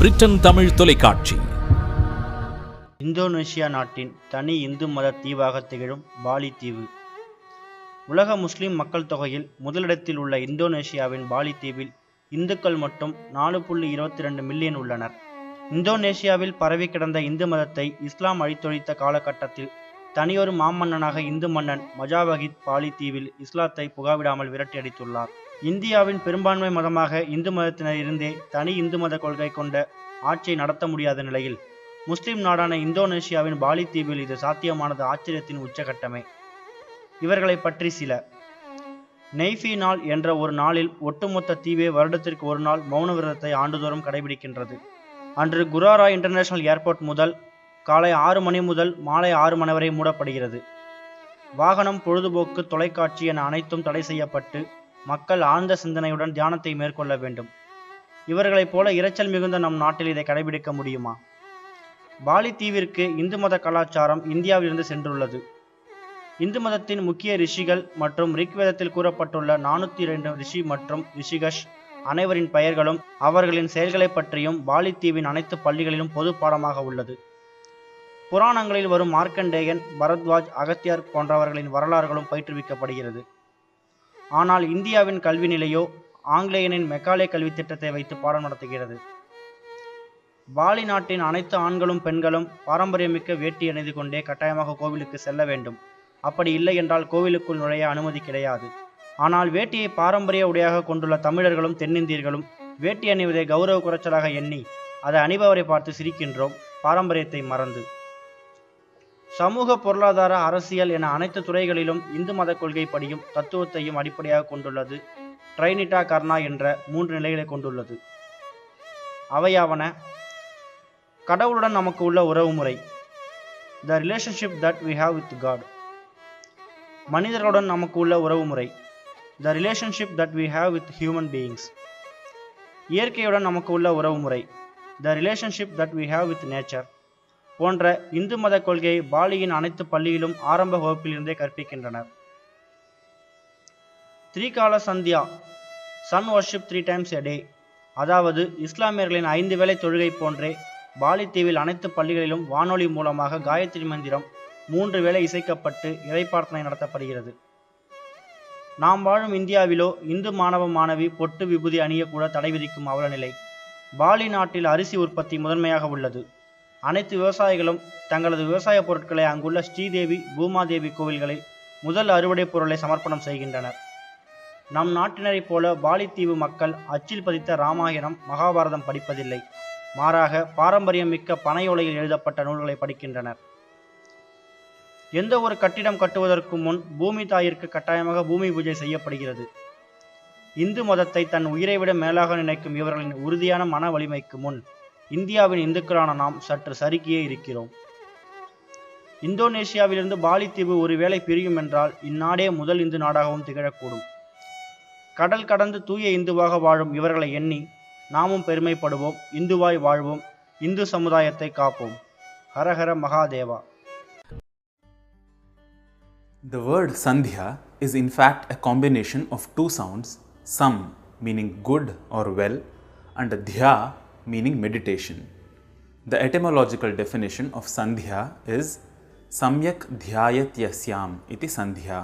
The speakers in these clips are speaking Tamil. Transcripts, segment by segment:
பிரிட்டன் தமிழ் தொலைக்காட்சி. இந்தோனேசியா நாட்டின் தனி இந்து மத தீவாக திகழும் பாலி தீவு. உலக முஸ்லிம் மக்கள் தொகையில் முதலிடத்தில் உள்ள இந்தோனேசியாவின் பாலி தீவில் இந்துக்கள் மட்டும் 4.22 மில்லியன் உள்ளனர். இந்தோனேசியாவில் பரவி கிடந்த இந்து மதத்தை இஸ்லாம் அழித்தொழித்த காலகட்டத்தில் தனியொரு மாமன்னனாக இந்து மன்னன் மஜாவஹித் பாலி தீவில் இஸ்லாத்தை புகாவிடாமல் விரட்டியடித்துள்ளார். இந்தியாவின் பெரும்பான்மை மதமாக இந்து மதத்தினர் இருந்தே தனி இந்து மத கொள்கை கொண்ட ஆட்சியை நடத்த முடியாத நிலையில் முஸ்லிம் நாடான இந்தோனேசியாவின் பாலி தீவில் இது சாத்தியமானது ஆச்சரியத்தின் உச்சகட்டமே. இவர்களை பற்றி சில. நெய்ஃபி நாள் என்ற ஒரு நாளில் ஒட்டுமொத்த தீவே வருடத்திற்கு ஒரு நாள் மௌன விரதத்தை ஆண்டுதோறும் கடைபிடிக்கின்றது. அன்று குராரா இன்டர்நேஷனல் ஏர்போர்ட் முதல் காலை 6 மணி முதல் மாலை 6 மணி வரை மூடப்படுகிறது. வாகனம், பொழுதுபோக்கு, தொலைக்காட்சி என அனைத்தும் தடை செய்யப்பட்டு மக்கள் ஆழ்ந்த சிந்தனையுடன் தியானத்தை மேற்கொள்ள வேண்டும். இவர்களைப் போல இரைச்சல் மிகுந்த நம் நாட்டில் இதை கடைபிடிக்க முடியுமா? பாலி தீவிற்கு இந்து மத கலாச்சாரம் இந்தியாவிலிருந்து சென்றுள்ளது. இந்து மதத்தின் முக்கிய ரிஷிகள் மற்றும் ரிக்வேதத்தில் கூறப்பட்டுள்ள 402 ரிஷி மற்றும் ரிஷிகஷ் அனைவரின் பெயர்களும் அவர்களின் செயல்களை பற்றியும் பாலி தீவின் அனைத்து பள்ளிகளிலும் பொது பாடமாக உள்ளது. புராணங்களில் வரும் மார்க்கண்டேயன், பரத்வாஜ், அகத்தியர் போன்றவர்களின் வரலாறுகளும் பயிற்றுவிக்கப்படுகிறது. ஆனால் இந்தியாவின் கல்வி நிலையோ ஆங்கிலேயனின் மெக்காலே கல்வி திட்டத்தை வைத்து பாடம் நடத்துகிறது. பாலி நாட்டின் அனைத்து ஆண்களும் பெண்களும் பாரம்பரியமிக்க வேட்டி அணிந்து கொண்டே கட்டாயமாக கோவிலுக்கு செல்ல வேண்டும். அப்படி இல்லை என்றால் கோவிலுக்குள் நுழைய அனுமதி கிடையாது. ஆனால் வேட்டியை பாரம்பரிய உடையாக கொண்டுள்ள தமிழர்களும் தென்னிந்தியர்களும் வேட்டி அணிவதை கௌரவ குறைச்சலாக எண்ணி அதை அணிபவரை பார்த்து சிரிக்கின்றோம், பாரம்பரியத்தை மறந்து. சமூக, பொருளாதார, அரசியல் என அனைத்து துறைகளிலும் இந்து மத கொள்கைப்படியும் தத்துவத்தையும் அடிப்படையாக கொண்டுள்ளது. ட்ரைனிட்டா கர்னா என்ற 3 நிலைகளை கொண்டுள்ளது. அவையாவன: கடவுளுடன் நமக்கு உள்ள உறவுமுறை, the relationship that we have with God. மனிதர்களுடன் நமக்கு உள்ள உறவுமுறை, the relationship that we have with human beings. இயற்கையுடன் நமக்கு உள்ள உறவுமுறை, the relationship that we have with nature போன்ற இந்து மத கொள்கையை பாலியின் அனைத்து பள்ளியிலும் ஆரம்ப வகுப்பிலிருந்தே கற்பிக்கின்றனர். 3 கால Sandhya, sun worship 3 times a day, அதாவது இஸ்லாமியர்களின் 5 வேளை தொழுகை போன்றே பாலி தீவில் அனைத்து பள்ளிகளிலும் வானொலி மூலமாக காயத்ரி மந்திரம் 3 வேளை இசைக்கப்பட்டு இறைப்பிரார்த்தனை நடத்தப்படுகிறது. நாம் வாழும் இந்தியாவிலோ இந்து மாணவ மாணவி பொட்டு விபூதி அணியக்கூட தடை விதிக்கும் அவல நிலை. பாலி நாட்டில் அரிசி உற்பத்தி முதன்மையாக உள்ளது. அனைத்து விவசாயிகளும் தங்களது விவசாய பொருட்களை அங்குள்ள ஸ்ரீதேவி, பூமாதேவி கோவில்களில் முதல் அறுவடை பொருளை சமர்ப்பணம் செய்கின்றனர். நம் நாட்டினரைப் போல பாலி தீவு மக்கள் அச்சில் பதித்த ராமாயணம், மகாபாரதம் படிப்பதில்லை. மாறாக பாரம்பரியம் மிக்க பனையோலையில் எழுதப்பட்ட நூல்களை படிக்கின்றனர். எந்த ஒரு கட்டிடம் கட்டுவதற்கு முன் பூமி தாயிற்கு கட்டாயமாக பூமி பூஜை செய்யப்படுகிறது. இந்து மதத்தை தன் உயிரை விட மேலாக நினைக்கும் இவர்களின் உறுதியான மன வலிமைக்கு முன் இந்தியாவின் இந்துக்களான நாம் சற்று சறுக்கியே இருக்கிறோம். இந்தோனேசியாவிலிருந்து பாலி தீவு ஒருவேளை பிரியும் என்றால் இந்நாடே முதல் இந்து நாடாகவும் திகழக்கூடும். கடல் கடந்து தூய இந்துவாக வாழும் இவர்களை எண்ணி நாமும் பெருமைப்படுவோம், இந்துவாய் வாழ்வோம், இந்து சமுதாயத்தை காப்போம். ஹரஹர Mahadeva. The word Sandhya is in fact a combination of 2 sounds, sam meaning good or well and dhya meaning meditation. The etymological definition of Sandhya is Samyak Dhyayatyasyaam iti Sandhya,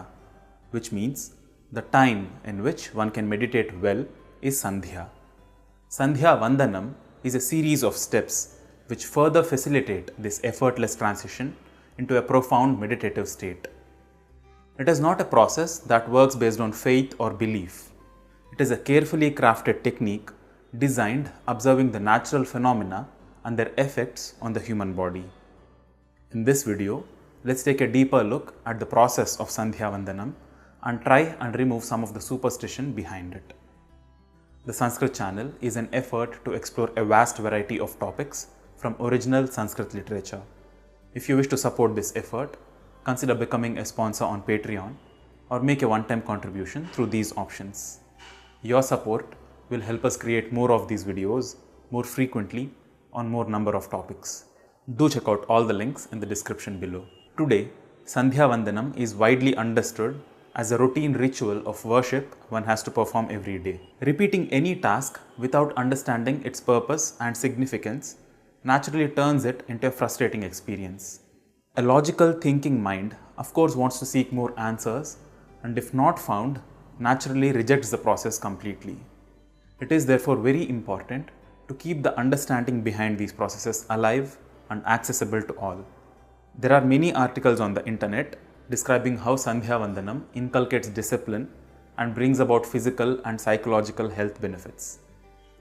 which means the time in which one can meditate well is Sandhya. Sandhya Vandanam is a series of steps which further facilitate this effortless transition into a profound meditative state. It is not a process that works based on faith or belief. It is a carefully crafted technique designed observing the natural phenomena and their effects on the human body. In this video, let's take a deeper look at the process of Sandhya Vandanam and try and remove some of the superstition behind it. The Sanskrit channel is an effort to explore a vast variety of topics from original Sanskrit literature. If you wish to support this effort, consider becoming a sponsor on Patreon or make a one-time contribution through these options. Your support will help us create more of these videos more frequently on more number of topics. Do check out all the links in the description below. Today, Sandhya Vandanam is widely understood as a routine ritual of worship one has to perform every day. Repeating any task without understanding its purpose and significance naturally turns it into a frustrating experience. A logical thinking mind, of course, wants to seek more answers, and if not found, naturally rejects the process completely. It is therefore very important to keep the understanding behind these processes alive and accessible to all. There are many articles on the internet describing how Sandhya Vandanam inculcates discipline and brings about physical and psychological health benefits.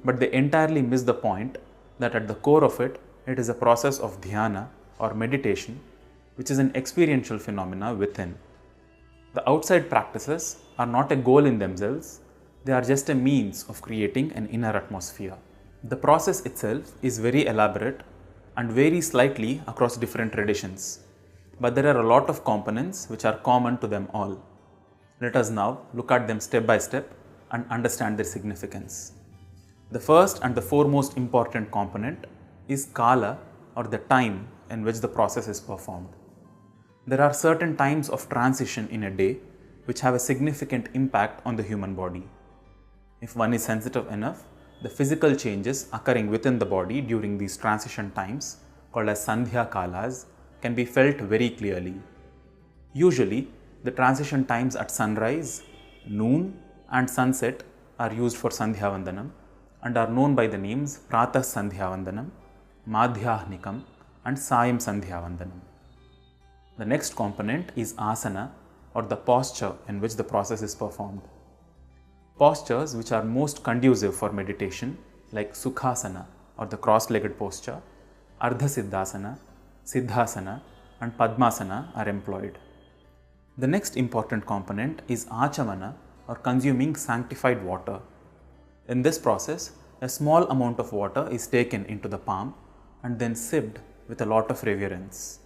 But they entirely miss the point that at the core of it, it is a process of dhyana or meditation, which is an experiential phenomena within. The outside practices are not a goal in themselves, they are just a means of creating an inner atmosphere. The process itself is very elaborate and varies slightly across different traditions, but there are a lot of components which are common to them all. Let us now look at them step by step and understand their significance. The first and the foremost important component is Kala, or the time in which the process is performed. There are certain times of transition in a day which have a significant impact on the human body. If one is sensitive enough, the physical changes occurring within the body during these transition times, called as Sandhya Kalas, can be felt very clearly. Usually, the transition times at sunrise, noon and sunset are used for Sandhya Vandanam and are known by the names Pratah Sandhya Vandanam, Madhyahnikam and Sayam Sandhya Vandanam. The next component is asana, or the posture in which the process is performed. Postures which are most conducive for meditation, like Sukhasana or the cross-legged posture, Ardha Siddhasana, Siddhasana and Padmasana are employed. The next important component is Achamana, or consuming sanctified water. In this process, a small amount of water is taken into the palm and then sipped with a lot of reverence.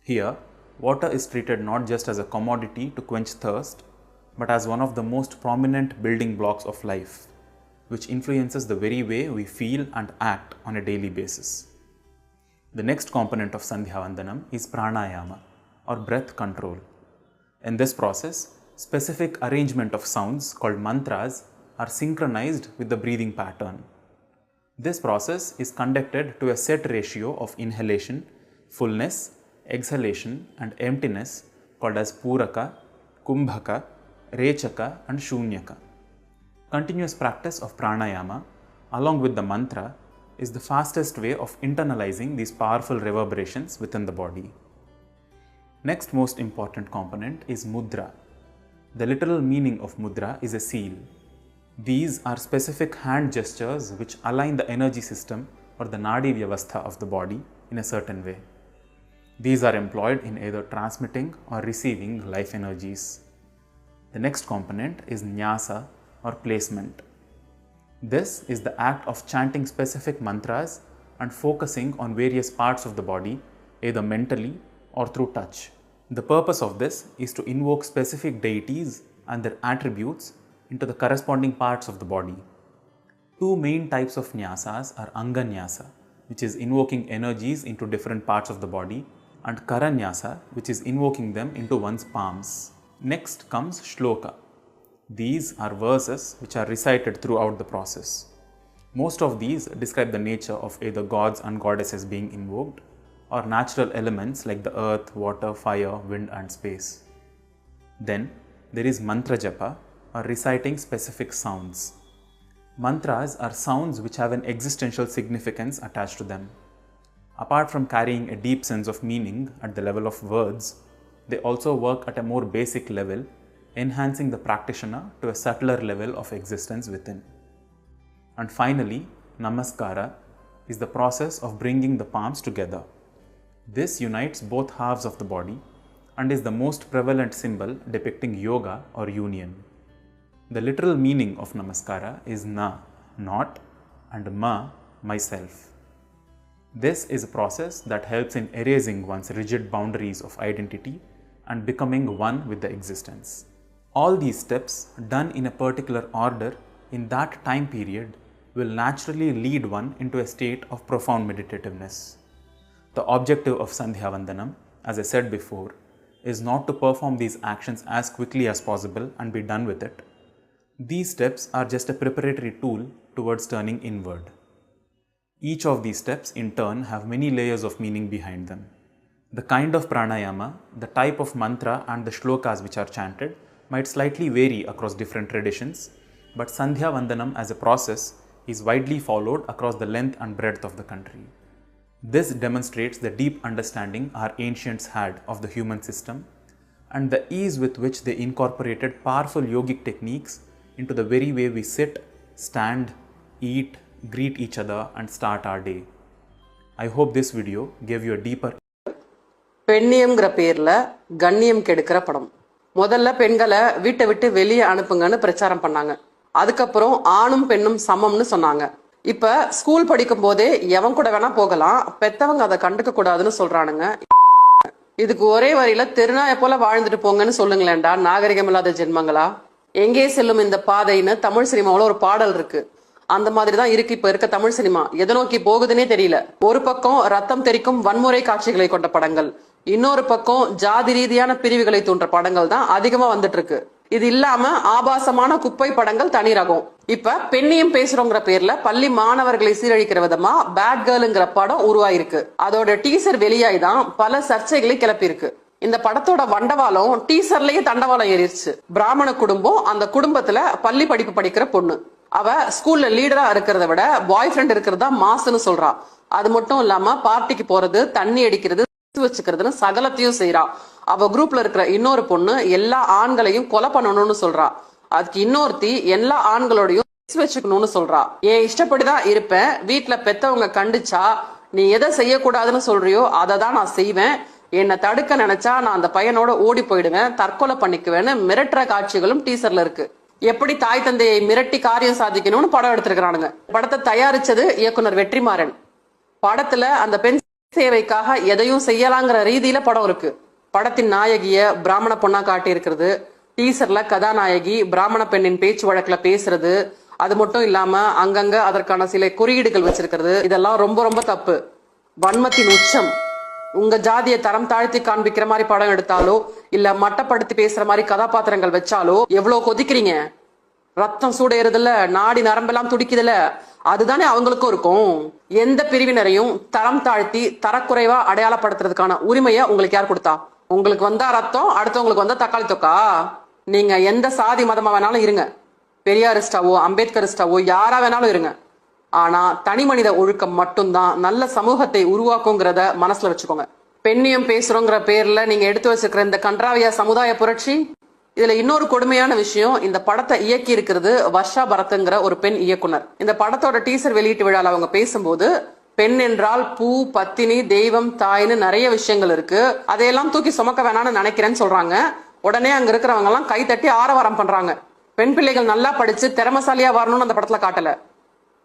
Here, water is treated not just as a commodity to quench thirst, but as one of the most prominent building blocks of life, which influences the very way we feel and act on a daily basis. The next component of Sandhya Vandanam is Pranayama, or breath control. In this process, specific arrangement of sounds called mantras are synchronized with the breathing pattern. This process is conducted to a set ratio of inhalation, fullness, exhalation and emptiness called as Puraka, Kumbhaka, Rechaka and Shunyaka. Continuous practice of pranayama along with the mantra is the fastest way of internalizing these powerful reverberations within the body. Next most important component is mudra. The literal meaning of mudra is a seal. These are specific hand gestures which align the energy system or the nadi vyavastha of the body in a certain way. These are employed in either transmitting or receiving life energies. The next component is nyasa, or placement. This is the act of chanting specific mantras and focusing on various parts of the body, either mentally or through touch. The purpose of this is to invoke specific deities and their attributes into the corresponding parts of the body. Two main types of nyasas are Anganyasa, which is invoking energies into different parts of the body, and Karanyasa, which is invoking them into one's palms. Next comes shloka. These are verses which are recited throughout the process. Most of these describe the nature of either gods and goddesses being invoked or natural elements like the earth, water, fire, wind and space. Then there is mantra japa, or reciting specific sounds. Mantras are sounds which have an existential significance attached to them. Apart from carrying a deep sense of meaning at the level of words, they also work at a more basic level, enhancing the practitioner to a subtler level of existence within. And finally, namaskara is the process of bringing the palms together. This unites both halves of the body and is the most prevalent symbol depicting yoga or union. The literal meaning of namaskara is na, not, and ma, myself. This is a process that helps in erasing one's rigid boundaries of identity and becoming one with the existence. All these steps, done in a particular order in that time period, will naturally lead one into a state of profound meditativeness. The objective of Sandhya Vandanam, as I said before, is not to perform these actions as quickly as possible and be done with it. These steps are just a preparatory tool towards turning inward. Each of these steps in turn have many layers of meaning behind them. The kind of pranayama, the type of mantra and the shlokas which are chanted might slightly vary across different traditions, but Sandhya Vandanam as a process is widely followed across the length and breadth of the country. This demonstrates the deep understanding our ancients had of the human system and the ease with which they incorporated powerful yogic techniques into the very way we sit, stand, eat, greet each other and start our day. I hope this video gave you a deeper பெண்ணியம்ங்கிற பேர்ல கண்ணியம் கெடுக்கிற படம். முதல்ல பெண்களை வீட்டை விட்டு வெளியே அனுப்புங்கன்னு பிரச்சாரம் பண்ணாங்க. அதுக்கப்புறம் ஆணும் பெண்ணும் சமம்னு சொன்னாங்க. இப்ப ஸ்கூல் படிக்கும் போதே எவன் கூட வேணா போகலாம், பெத்தவங்க அதை கண்டுக்க கூடாதுன்னு சொல்றானுங்க. இதுக்கு ஒரே வரியில தெருநாய போல வாழ்ந்துட்டு போங்கன்னு சொல்லுங்களேன்டா நாகரிகம் இல்லாத ஜென்மங்களா. எங்கே செல்லும் இந்த பாதைன்னு தமிழ் சினிமாவில் ஒரு பாடல் இருக்கு. அந்த மாதிரி தான் இருக்கு இப்ப இருக்க தமிழ் சினிமா. எதை நோக்கி போகுதுன்னே தெரியல. ஒரு பக்கம் ரத்தம் தெறிக்கும் வன்முறை காட்சிகளை கொண்ட படங்கள், இன்னொரு பக்கம் ஜாதி ரீதியான பிரிவுகளை தூண்டுற படங்கள் தான் அதிகமா வந்துட்டு இருக்கு. இது இல்லாம ஆபாசமான குப்பை படங்கள் தனி ரகம். இப்ப பெண்ணியம் பேசுறோங்கிற பேர்ல பள்ளி மாணவர்களை சீரழிக்கிற விதமா பேட் கேர்ள்ங்கிற படம் உருவாயிருக்கு. அதோட டீசர் வெளியாய் தான் பல சர்ச்சைகளை கிளப்பியிருக்கு. இந்த படத்தோட வண்டவாளம் டீசர்லயே தண்டவாளம் ஏறிடுச்சு. பிராமண குடும்பம், அந்த குடும்பத்துல பள்ளி படிப்பு படிக்கிற பொண்ணு. அவ ஸ்கூல்ல லீடரா இருக்கிறத விட பாய் ஃப்ரெண்ட் இருக்கிறதா மாசுன்னு சொல்றா. அது மட்டும் இல்லாம பார்ட்டிக்கு போறது, தண்ணி அடிக்கிறது, வச்சுக்கிறதுன்னு சகலத்தையும் செய்யறா. அவ குரூப்ல இருக்கிற இன்னொரு பொண்ணு எல்லா ஆண்களையும் கொலை பண்ணணும்னு சொல்றா. அதுக்கு இன்னொருத்தி எல்லா ஆண்களோடையும் வச்சுக்கணும்னு சொல்றா. என் இஷ்டப்படிதான் இருப்பேன், வீட்டுல பெத்தவங்க கண்டிச்சா நீ எதை செய்யக்கூடாதுன்னு சொல்றியோ அதை தான் நான் செய்வேன், என்னை தடுக்க நினைச்சா நான் அந்த பையனோட ஓடி போயிடுவேன், தற்கொலை பண்ணிக்குவேன்னு மிரட்டுற காட்சிகளும் டீசர்ல இருக்கு. எப்படி தாய் தந்தையை மிரட்டி காரியம் சாதிக்கணும்னு படம் எடுத்திருக்கிறானுங்க. படத்தை தயாரிச்சது இயக்குனர் வெற்றிமாறன். படத்துல அந்த பெண் சேவைக்காக எதையும் செய்யலாங்கிற ரீதியில படம் இருக்கு. படத்தின் நாயகிய பிராமண பொண்ணா காட்டி இருக்கிறது, டீசர்ல கதாநாயகி பிராமண பெண்ணின் பேச்சு வழக்குல பேசுறது, அது மட்டும் இல்லாம அங்கங்க அதற்கான சில குறியீடுகள் வச்சிருக்கிறது, இதெல்லாம் ரொம்ப ரொம்ப தப்பு. வன்மத்தின் உச்சம். உங்க ஜாதியை தரம் தாழ்த்தி காண்பிக்கிற மாதிரி படம் எடுத்தாலோ இல்ல மட்டப்படுத்தி பேசுற மாதிரி கதாபாத்திரங்கள் வச்சாலோ எவ்வளவு கொதிக்கிறீங்க. ரத்தம் சூடேறதுல, நாடி நரம்பெல்லாம் துடிக்குதுல, அதுதானே அவங்களுக்கும் இருக்கும். எந்த பிரிவினரையும் தரம் தாழ்த்தி தரக்குறைவா அடையாளப்படுத்துறதுக்கான உரிமையை உங்களுக்கு யார் கொடுத்தா? உங்களுக்கு வந்தா ரத்தம், அடுத்தவங்களுக்கு வந்தா தக்காளி தொக்கா? நீங்க எந்த சாதி மதமா வேணாலும் இருங்க, பெரியாரிஸ்டாவோ அம்பேத்கரிஸ்டாவோ யாரா வேணாலும் இருங்க, ஆனா தனி மனித ஒழுக்கம் மட்டும்தான் நல்ல சமூகத்தை உருவாக்குங்கிறத மனசுல வச்சுக்கோங்க. பெண்ணியம் பேசுறோங்கிற பேர்ல நீங்க எடுத்து வச்சிருக்கிற இந்த கன்றாவிய சமுதாய புரட்சி. இதுல இன்னொரு கொடுமையான விஷயம், இந்த படத்தை இயக்கி இருக்கிறது வர்ஷா பரத்ங்கிற ஒரு பெண் இயக்குனர். இந்த படத்தோட டீசர் வெளியீட்டு விழால அவங்க பேசும்போது பெண் என்றால் பூ, பத்தினி, தெய்வம், தாய்னு நிறைய விஷயங்கள் இருக்கு, அதையெல்லாம் தூக்கி சுமக்க வேணாம்னு நினைக்கிறேன்னு சொல்றாங்க. உடனே அங்க இருக்கிறவங்க எல்லாம் கை தட்டி ஆரவாரம் பண்றாங்க. பெண் பிள்ளைகள் நல்லா படிச்சு திறமசாலியா வரணும்னு அந்த படத்துல காட்டல,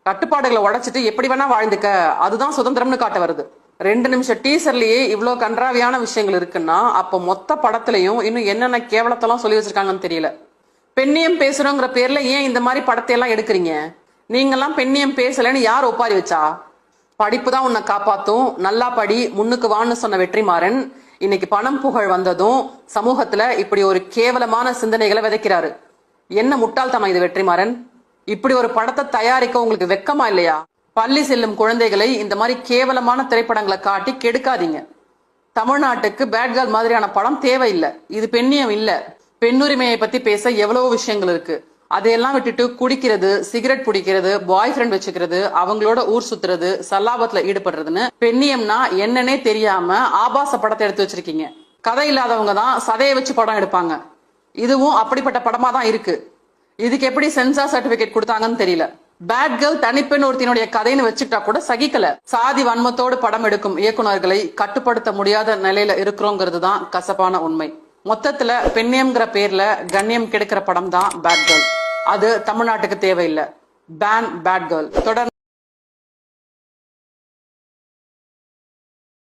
கட்டுப்பாடுகளை உடைச்சிட்டு எப்படி வேணா வாழ்ந்துக்க, அதுதான் சுதந்திரம்னு காட்ட வருது. 2 நிமிஷம் டீசர்லயே இவ்வளவு கன்றாவியான விஷயங்கள் இருக்குன்னா அப்ப மொத்த படத்திலையும் இன்னும் என்னென்ன கேவலத்தெல்லாம் சொல்லி வச்சிருக்காங்கன்னு தெரியல. பெண்ணியம் பேசுறோங்கிற பேர்ல ஏன் இந்த மாதிரி படத்தை எல்லாம் எடுக்கிறீங்க? நீங்கெல்லாம் பெண்ணியம் பேசலன்னு யார் ஒப்பாரி வச்சா? படிப்பு தான் உன்னை காப்பாத்தும், நல்லா படி, முன்னுக்கு வான்னு சொன்ன வெற்றிமாறன் இன்னைக்கு பணம் புகழ் வந்ததும் சமூகத்துல இப்படி ஒரு கேவலமான சிந்தனைகளை விதைக்கிறாரு. என்ன முட்டாள்தனம் இது வெற்றிமாறன்? இப்படி ஒரு படத்தை தயாரிக்க உங்களுக்கு வெக்கமா இல்லையா? பள்ளி செல்லும் குழந்தைகளை இந்த மாதிரி கேவலமான திரைப்படங்களை காட்டி கெடுக்காதீங்க. தமிழ்நாட்டுக்கு பேட் கேர்ள் மாதிரியான படம் தேவையில்லை. இது பெண்ணியம் இல்ல. பெண்ணுரிமையை பத்தி பேச எவ்வளவோ விஷயங்கள் இருக்கு. அதையெல்லாம் விட்டுட்டு குடிக்கிறது, சிகரெட் பிடிக்கிறது, பாய் ஃப்ரெண்ட் வச்சுக்கிறது, அவங்களோட ஊர் சுத்துறது, சல்லாபத்துல ஈடுபடுறதுன்னு பெண்ணியம்னா என்னன்னே தெரியாம ஆபாச படத்தை எடுத்து வச்சிருக்கீங்க. கதை இல்லாதவங்க தான் சதையை வச்சு படம் எடுப்பாங்க. இதுவும் அப்படிப்பட்ட படமா தான் இருக்கு. இதுக்கு எப்படி சென்சார் சர்டிபிகேட் கொடுத்தாங்கன்னு தெரியல. பேட் கேர்ள் தனிப்பெண் ஒருத்தினுடைய கதைன்னு வச்சுட்டா கூட சகிக்கல. சாதி வன்மத்தோடு படம் எடுக்கும் இயக்குநர்களை கட்டுப்படுத்த முடியாத நிலையில இருக்கிறோங்கிறது தான் கசப்பான உண்மை. மொத்தத்துல பெண்ணியம்ங்கிற பேர்ல கண்ணியம் கெடுக்கிற படம் தான் பேட் கேர்ள். அது தமிழ்நாட்டுக்கு தேவையில்லை. Ban bad girl. தொடர்ந்து